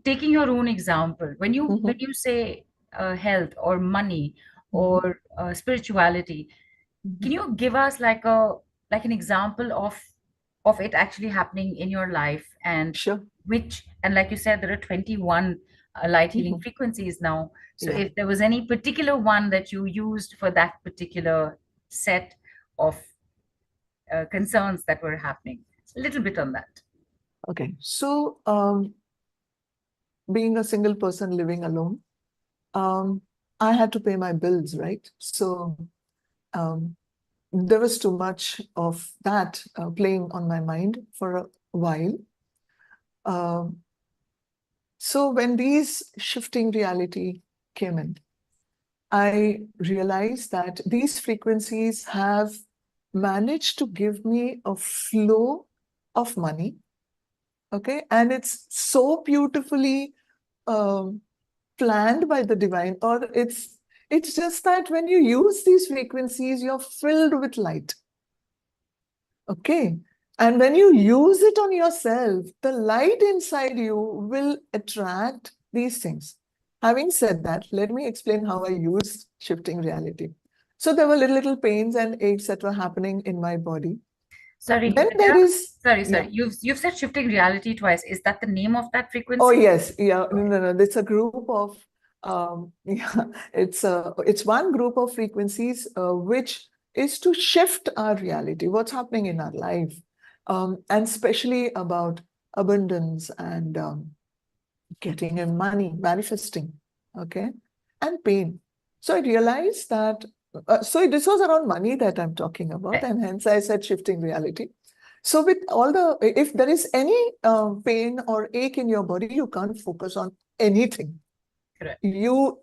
taking your own example, when you Mhm, say health or money mhm, or spirituality, mhm. can you give us like an example of it actually happening in your life, and Sure. like you said, there are 21 light healing Mhm. frequencies now. So Yeah. if there was any particular one that you used for that particular set of concerns that were happening, a little bit on that. Okay. So, being a single person living alone, um, I had to pay my bills, right? So, um, there was too much of that playing on my mind for a while. Um, so, when these shifting reality came in, I realized that these frequencies have managed to give me a flow of money. Okay. And it's so beautifully um, planned by the divine, or it's just that when you use these frequencies, you're filled with light. Okay. And when you use it on yourself, the light inside you will attract these things. Having said that, let me explain how I used shifting reality. So there were little pains and aches that were happening in my body. Sorry, Then there Vidya. is, Sorry. yeah. You've said shifting reality twice. Is that the name of that Oh frequency? yes, yeah. No. It's a group of yeah. It's one group of frequencies which is to shift our reality, what's happening in our life, and especially about abundance and getting in money, manifesting, okay, and pain. So I realized that. So this was around money that I'm talking about, Right. and hence I said shifting reality. So with all the, if there is any pain or ache in your body, you can't focus on anything. Correct.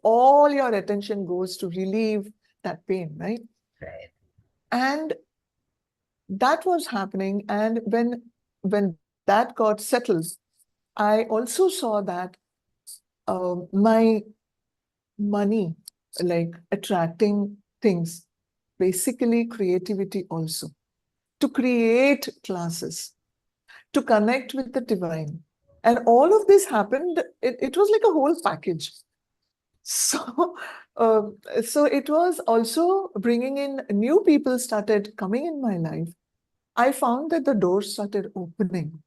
All your attention goes to relieve that pain, right? Right. And that was happening. And when that got settled, I also saw that my money, like attracting things, basically creativity also, to create classes, to connect with the divine. And all of this happened, it was like a whole package. So, so it was also bringing in new people started coming in my life. I found that the doors started opening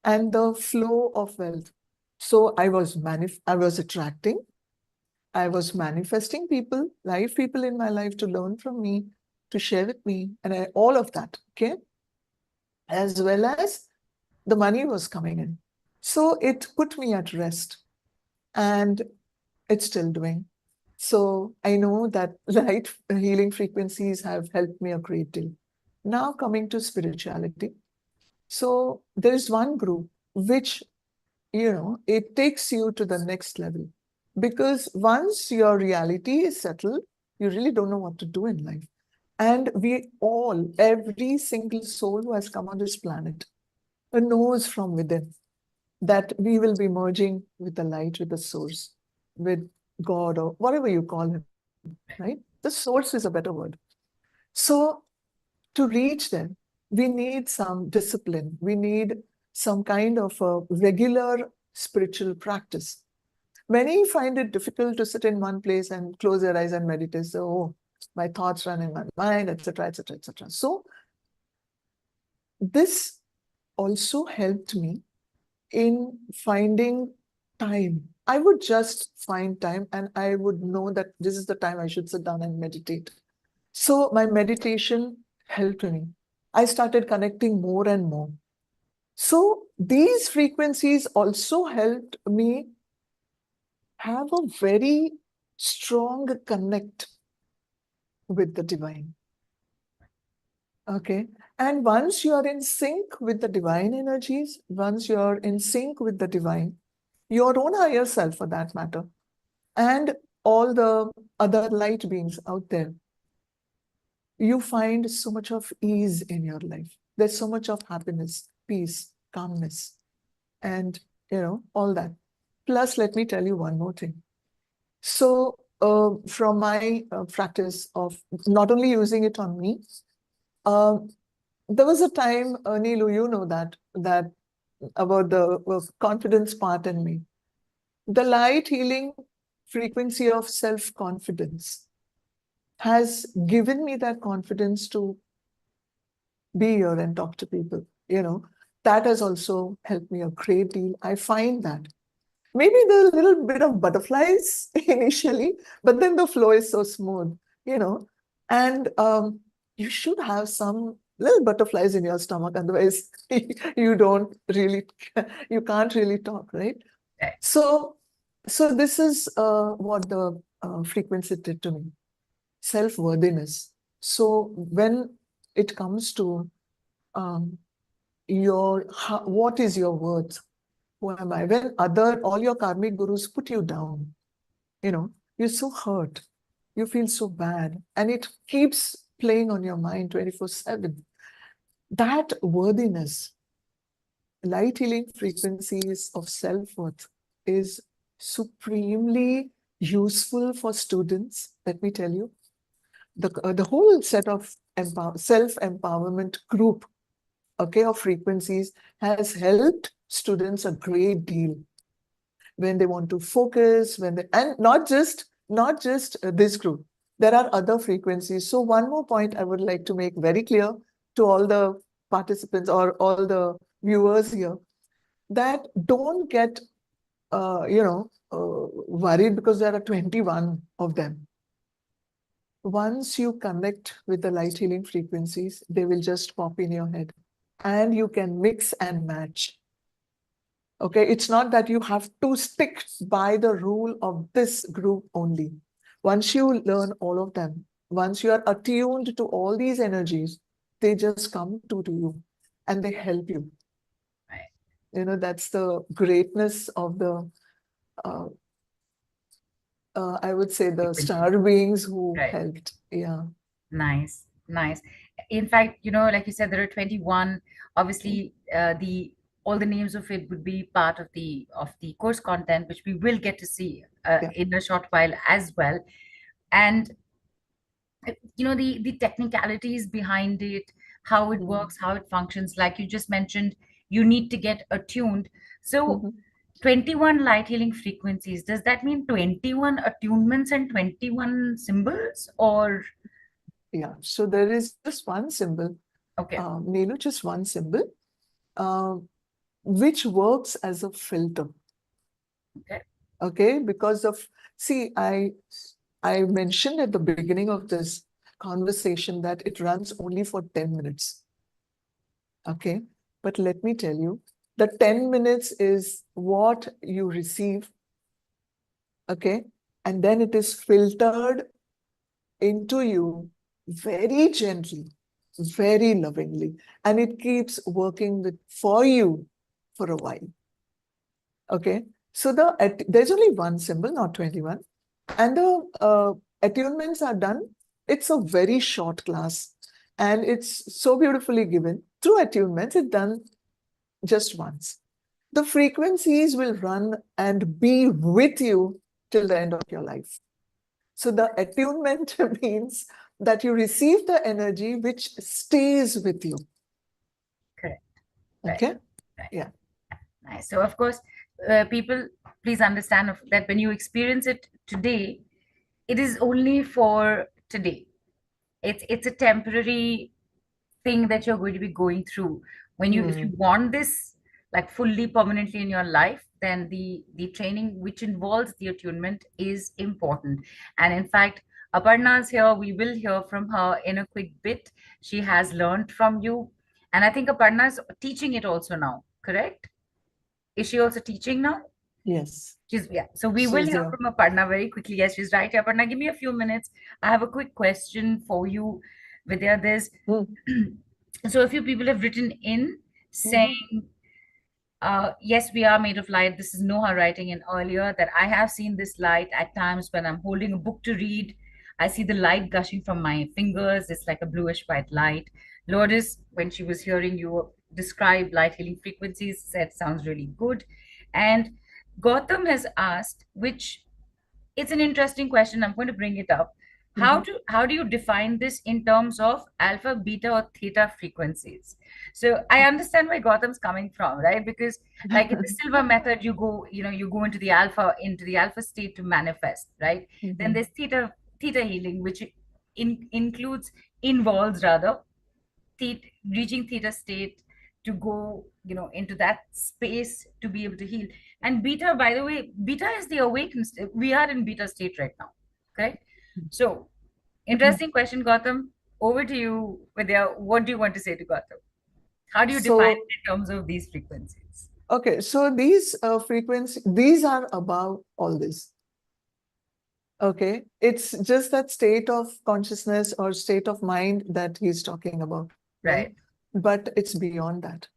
and the flow of wealth. So I was attracting, I was manifesting people, live people in my life to learn from me, to share with me, and all of that. Okay, as well as the money was coming in. So it put me at rest, and it's still doing. So I know that light healing frequencies have helped me a great deal. Now coming to spirituality. So there is one group which, it takes you to the next level. Because once your reality is settled, you really don't know what to do in life. And every single soul who has come on this planet, knows from within that we will be merging with the light, with the source, with God, or whatever you call him, right? The source is a better word. So to reach there, we need some discipline. We need some kind of a regular spiritual practice. Many find it difficult to sit in one place and close their eyes and meditate. So, oh, my thoughts run in my mind, etc., etc., etc. So this also helped me in finding time. I would just find time and I would know that this is the time I should sit down and meditate. So my meditation helped me. I started connecting more and more. So these frequencies also helped me have a very strong connect with the divine. Okay. And once you are in sync with the divine energies, once you are in sync with the divine, your own higher self for that matter, and all the other light beings out there, you find so much of ease in your life. There's so much of happiness, peace, calmness, and all that. Plus, let me tell you one more thing. So, from my practice of not only using it on me, uh, there was a time, Neelu, you know that about the confidence part in me. The light healing frequency of self-confidence has given me that confidence to be here and talk to people. That has also helped me a great deal. I find that maybe the little bit of butterflies initially, but then the flow is so smooth, you know. And you should have some little butterflies in your stomach, otherwise you don't really, you can't really talk, right? Right. So, so this is what the frequency did to me, self-worthiness. So when it comes to um, what is your worth? Who am I? When all your karmic gurus put you down, you're so hurt, you feel so bad, and it keeps playing on your mind 24/7. That worthiness, light healing frequencies of self-worth is supremely useful for students, let me tell you. The whole set of self-empowerment group, okay, of frequencies has helped students a great deal when they want to focus, and not just this group. There are other frequencies. So one more point I would like to make very clear to all the participants or all the viewers here, that don't get worried because there are 21 of them. Once you connect with the light healing frequencies, they will just pop in your head and you can mix and match. Okay, it's not that you have to stick by the rule of this group only. Once you learn all of them, once you are attuned to all these energies, they just come to you and they help you. Right. That's the greatness of the, uh, I would say, the Frequency. star beings who Right. helped. Yeah. Nice, nice. In fact, like you said, there are 21. Obviously, the all the names of it would be part of the course content, which we will get to see Yeah. in a short while as well. And the technicalities behind it, how it Mhm. works, how it functions, like you just mentioned, you need to get attuned. So Mhm. 21 light healing frequencies, does that mean 21 attunements and 21 symbols, or? Yeah. So there is just one symbol, Okay. Nelu, just one symbol, uh, which works as a filter. Okay. Okay, because of, see, I mentioned at the beginning of this conversation that it runs only for 10 minutes. Okay, but let me tell you, the 10 minutes is what you receive. Okay, and then it is filtered into you very gently, very lovingly, and it keeps working for you for a while. Okay, so there's only one symbol, not 21, and the attunements are done. It's a very short class, and it's so beautifully given. Through attunements, it's done just once. The frequencies will run and be with you till the end of your life. So the attunement means that you receive the energy which stays with you. Correct. Right. Okay? Right. Yeah. Nice. So, of course, people, please understand that when you experience it today, it is only for today. It's a temporary thing that you're going to be going through. If you Mm. want this like fully permanently in your life, then the training which involves the attunement is important. And in fact, Aparna's here. We will hear from her in a quick bit. She has learned from you, and I think Aparna's teaching it also now. Correct? Is she also teaching now? Yes. Yeah. So we will She's hear there. from Aparna very quickly. Yes, she's right here. Aparna, give me a few minutes. I have a quick question for you, Vidya. There's Mm. so a few people have written in Mhm. saying, yes, we are made of light. This is Noha writing in earlier that I have seen this light at times when I'm holding a book to read. I see the light gushing from my fingers. It's like a bluish white light. Lotus, when she was hearing you describe light healing frequencies, said sounds really good. And Gautam has asked, which it's an interesting question. I'm going to bring it up. How do you define this in terms of alpha, beta, or theta frequencies? So I understand where Gautam's coming from, right? Because like in the silver method, you go into the alpha state to manifest, right? Then Mhm. there's theta healing, which includes involves rather theta, reaching theta state to go into that space to be able to heal. And beta, by the way, beta is the awakened we are in beta state right now, correct? So interesting question, Gautam. Over to you, Vidya. What do you want to say to Gautam? How do you define So, it in terms of these frequencies? okay, so these frequencies, these are above all this. Okay, it's just that state of consciousness or state of mind that he's talking about, right? Right, But it's beyond that.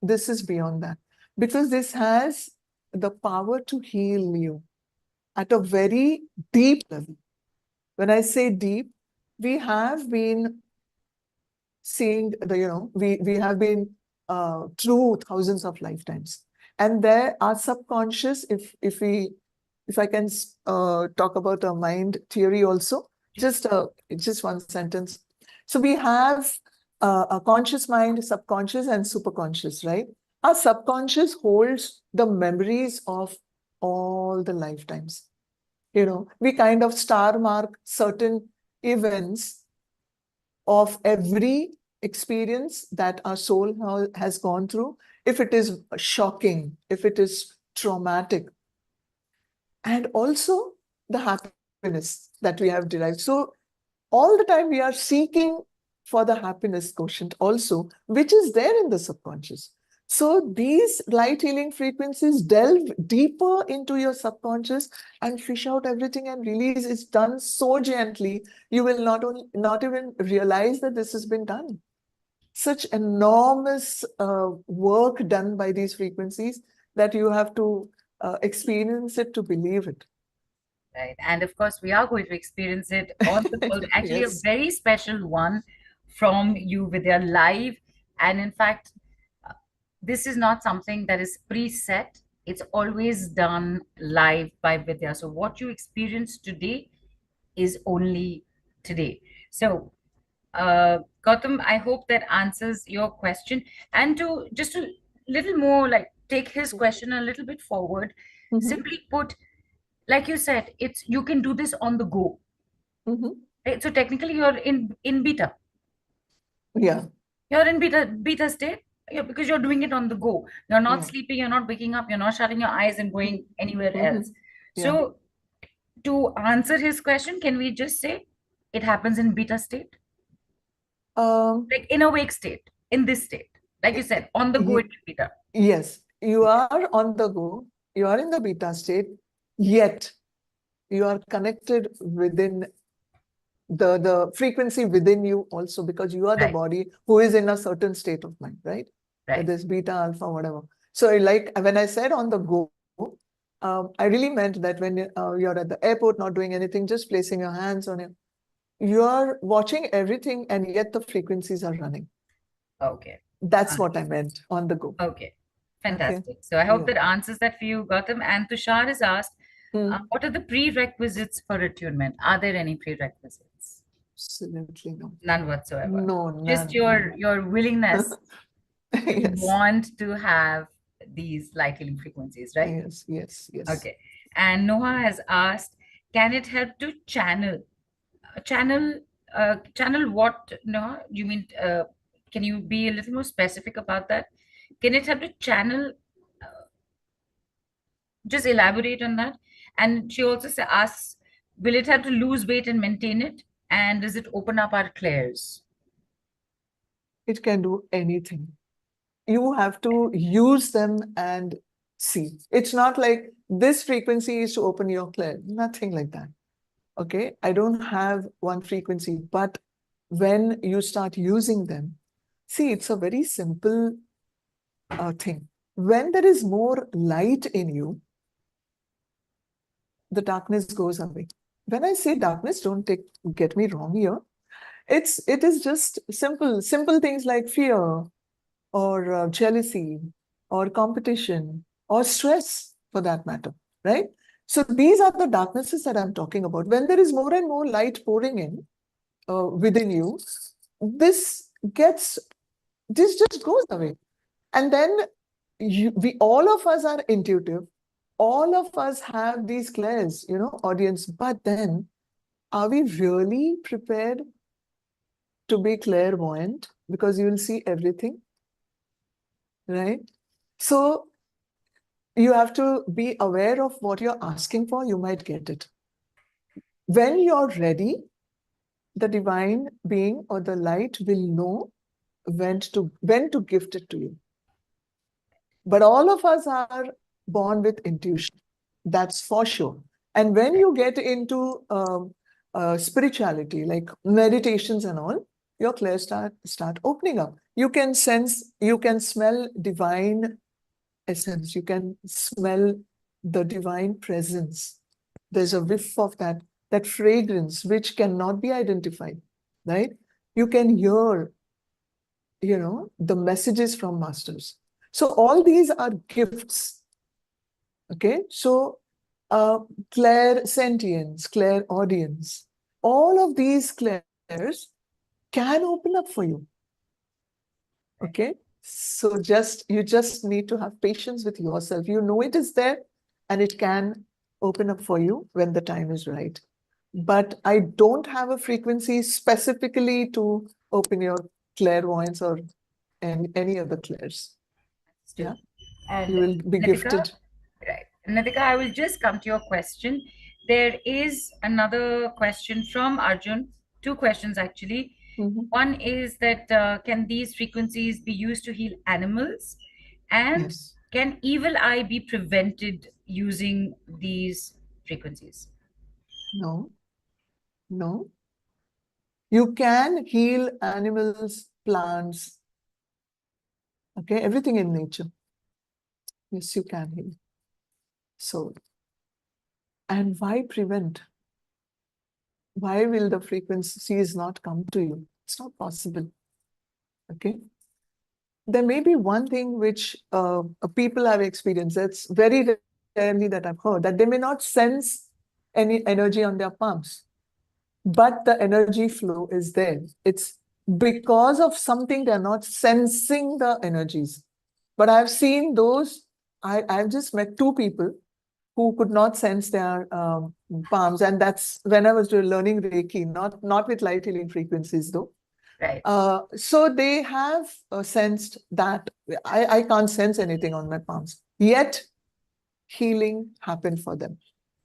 This is beyond that because this has the power to heal you at a very deep level. When I say deep, we have been seeing we have been through thousands of lifetimes, and there our subconscious, if I can talk about a mind theory also, please. just one sentence. So we have a conscious mind, subconscious, and superconscious, right? Our subconscious holds the memories of all the lifetimes. We kind of star mark certain events of every experience that our soul has gone through, if it is shocking, if it is traumatic, and also the happiness that we have derived. So, all the time we are seeking for the happiness quotient also, which is there in the subconscious. So, these light healing frequencies delve deeper into your subconscious and fish out everything and release. It's done so gently, you will not even realize that this has been done. Such enormous work done by these frequencies that you have to experience it to believe it. Right. And of course, we are going to experience it on the world. Actually, a Yes. very special one from you with your live. And in fact, uh, this is not something that is preset. It's always done live by Vidya. So what you experience today is only today. So, Gautam, I hope that answers your question. And to just a little more like take his question a little bit forward, Mhm, simply put, like you said, it's you can do this on the go, mhm. right? So technically you're in beta. Yeah, You're in beta state. Yeah, because you're doing it on the go. You're not yeah. sleeping, you're not waking up, you're not shutting your eyes and going anywhere else. Mhm. Yeah. So to answer his question, can we just say it happens in beta state? Um, Like in awake state, in this state. Like you y- said, on the go it y- will beta. yes, you are on the go, you are in the beta state, yet you are connected within the frequency within you also, because you are the Right, body who is in a certain state of mind, right? right. Whether it's beta, alpha, whatever. So like when I said on the go, I really meant that when you're at the airport not doing anything, just placing your hands on it, you are watching everything and yet the frequencies are running. Okay. That's Uh, what I meant on the go. Okay, Okay. fantastic. So I hope Yeah. that answers that for you, Gautam. And Tushar is asked, Mm. what are the prerequisites for attunement? Are there any prerequisites? Absolutely no. None whatsoever. No, Just none, your none. your willingness to Yes. want to have these light healing frequencies, right? Yes, yes, yes. Okay. And Noah has asked, can it help to channel channel what? No, you mean can you be a little more specific about that? Can it help to channel, just elaborate on that? And she also asks, will it help to lose weight and maintain it? And does it open up our clairs? It can do anything. You have to use them and see. It's not like this frequency is to open your clair. Nothing like that. Okay. I don't have one frequency, but when you start using them, see, it's a very simple thing. When there is more light in you, the darkness goes away. When I say darkness, don't get me wrong here. It is just simple things like fear or jealousy or competition or stress for that matter, right? So these are the darknesses that I'm talking about. When there is more and more light pouring in within you, this gets, this just goes away. And then we all of us are intuitive. All of us have these clairs, audience. But then, are we really prepared to be clairvoyant? Because you will see everything, right? So you have to be aware of what you're asking for. You might get it. When you're ready, the divine being or the light will know when to gift it to you. But all of us are born with intuition. That's for sure. And when you get into spirituality, like meditations and all, your clairs start opening up. You can sense, you can smell divine essence. You can smell the divine presence. There's a whiff of that fragrance which cannot be identified, right? You can hear, the messages from masters. So all these are gifts. Okay, so clairsentience, clairaudience, all of these clairs can open up for you. Okay, so you just need to have patience with yourself. You know it is there, and it can open up for you when the time is right. But I don't have a frequency specifically to open your clairvoyance or any of the clairs. Yeah, And you will be Nitika, gifted. right. Nitika, I will just come to your question. There is another question from Arjun, two questions actually. Mhm. One is that can these frequencies be used to heal animals? And Yes. can evil eye be prevented using these frequencies? No, no. You can heal animals, plants, okay, everything in nature. Yes, you can heal. So, and why prevent? Why will the frequencies not come to you? It's not possible. Okay. There may be one thing which people have experienced. That's very rarely that I've heard, that they may not sense any energy on their palms, but the energy flow is there. It's because of something they're not sensing the energies. But I've seen those, I've just met two people who could not sense their palms. And that's when I was learning Reiki, not with light healing frequencies though. Right, So they have sensed that I can't sense anything on my palms. Yet healing happened for them.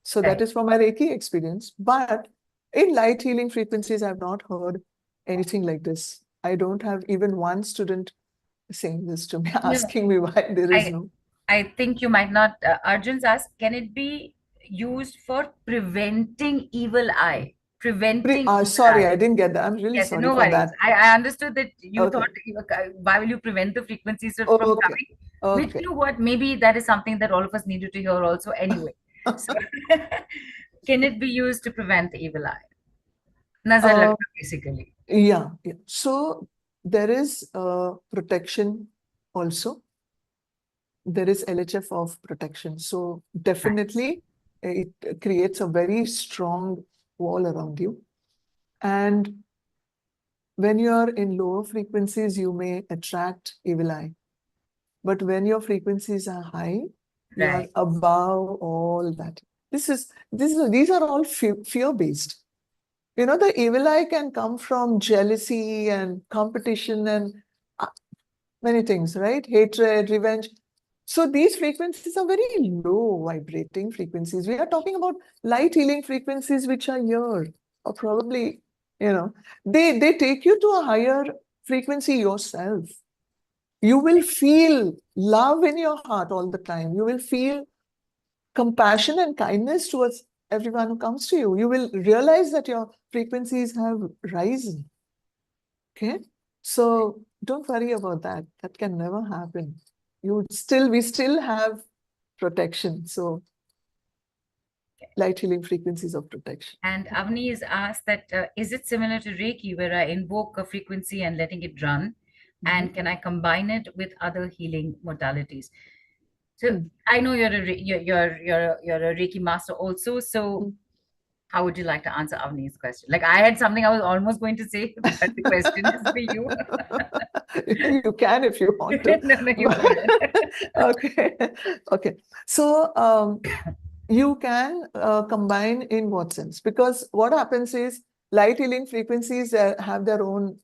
So that right. is from my Reiki experience. But in light healing frequencies, I've not heard anything like this. I don't have even one student saying this to me, No, asking me why there is I no. I think you might not. Arjun's asked, can it be used for preventing evil eye? Preventing evil Sorry, eye. I didn't get that. I'm really Yes, sorry no for worries. that. I understood that you thought, Okay. why will you prevent the frequencies from Okay. coming? Which, Okay. you know what, maybe that is something that all of us needed to hear also anyway. So, can it be used to prevent the evil eye? Nazar Uh, lagna, basically. yeah, yeah. So there is protection also. There is LHF of protection. So Right, definitely it creates a very strong wall around you. And when you're in lower frequencies, you may attract evil eye. But when your frequencies are high, you are right, above all that. These are all fear-based. The evil eye can come from jealousy and competition and uh, many things, right? Hatred, revenge. So these frequencies are very low vibrating frequencies. We are talking about light healing frequencies, which are here, or probably, they take you to a higher frequency yourself. You will feel love in your heart all the time. You will feel compassion and kindness towards everyone who comes to you. You will realize that your frequencies have risen. Okay. So don't worry about that. That can never happen. We still have protection. So light healing frequencies of protection. And Avni is asked that is it similar to Reiki where I invoke a frequency and letting it run? Mhm. And can I combine it with other healing modalities? So Mm. I know you're a Reiki master also. So Mm. how would you like to answer Avni's question? Like I had something I was almost going to say, but the question is for you. You can if you want to. No, no, you go ahead. Okay. Okay. So you can combine in what sense? Because what happens is light healing frequencies have their own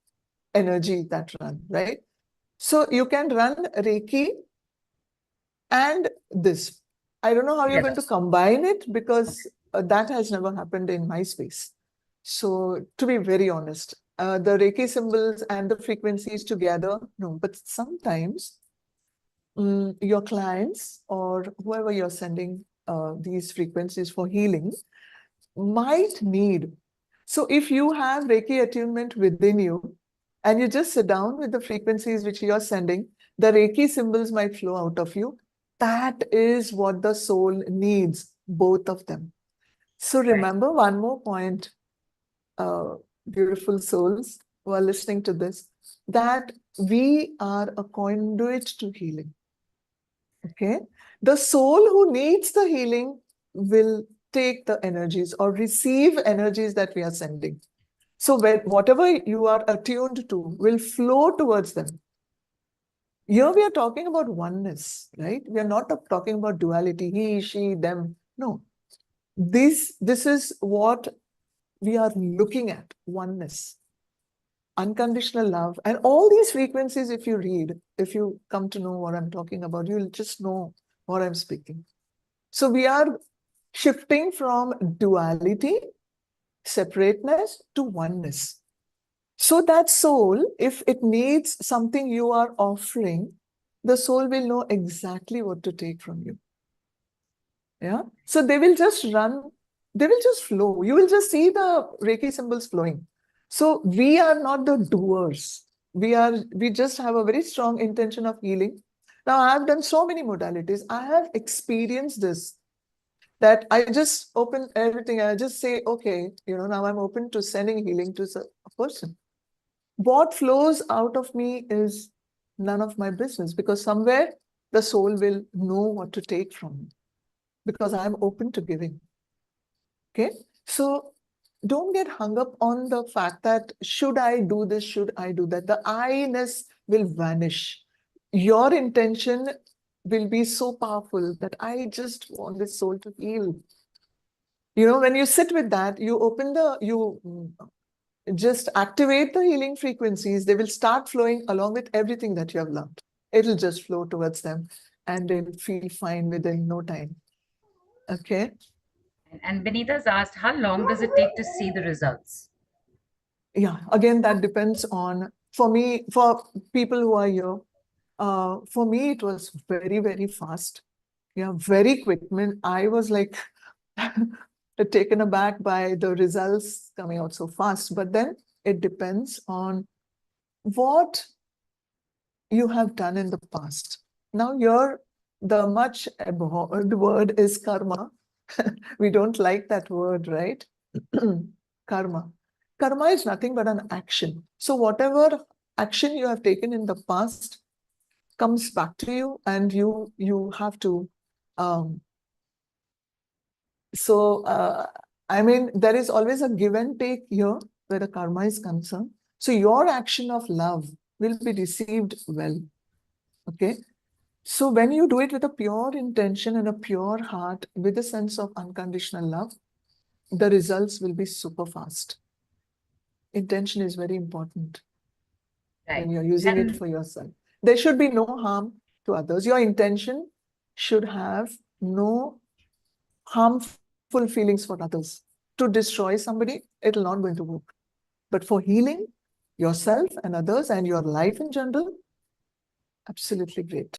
energy that run, right? So you can run Reiki and this. I don't know how you're going Together. to combine it Okay. because that has never happened in my space. So to be very honest, the Reiki symbols and the frequencies together, no. But sometimes your clients or whoever you're sending these frequencies for healing might need. So if you have Reiki attunement within you and you just sit down with the frequencies which you're sending, the Reiki symbols might flow out of you. That is what the soul needs, both of them. So Right. remember one more point, uh, beautiful souls who are listening to this, that we are a conduit to healing. Okay. The soul who needs the healing will take the energies or receive energies that we are sending. So whatever you are attuned to will flow towards them. Here we are talking about oneness, right? We are not talking about duality, he, she, them. No. This is what we are looking at, oneness, unconditional love. And all these frequencies, if you read, if you come to know what I'm talking about, you'll just know what I'm speaking. So we are shifting from duality, separateness to oneness. So that soul, if it needs something you are offering, the soul will know exactly what to take from you. Yeah. So they will just run, they will just flow. You will just see the Reiki symbols flowing. So we are not the doers. We just have a very strong intention of healing. Now, I have done so many modalities. I have experienced this, that I just open everything. I just say, okay, now I'm open to sending healing to a person. What flows out of me is none of my business, because somewhere the soul will know what to take from me because I'm open to giving. Okay. So don't get hung up on the fact that should I do this, should I do that? The I-ness will vanish. Your intention will be so powerful that I just want this soul to heal. When you sit with that, you just activate the healing frequencies. They will start flowing along with everything that you have learned. It'll just flow towards them and they'll feel fine within no time. Okay. And Benita's asked, how long does it take to see the results? Yeah. Again, that depends on, for me, for people who are here, for me, it was very, very fast. Yeah, very quick. I mean, I was like taken aback by the results coming out so fast. But then it depends on what you have done in the past. Now, here, the much abhorred word is karma. We don't like that word, right? Karma. Karma is nothing but an action. So, whatever action you have taken in the past comes back to you, and you have to. Um, I mean, there is always a give and take here where the karma is concerned. So, your action of love will be received well. Okay. So when you do it with a pure intention and a pure heart, with a sense of unconditional love, the results will be super fast. Intention is very important Right. when you're using it And for yourself. There should be no harm to others. Your intention should have no harmful feelings for others. To destroy somebody, it'll not going to work. But for healing yourself and others and your life in general, absolutely great.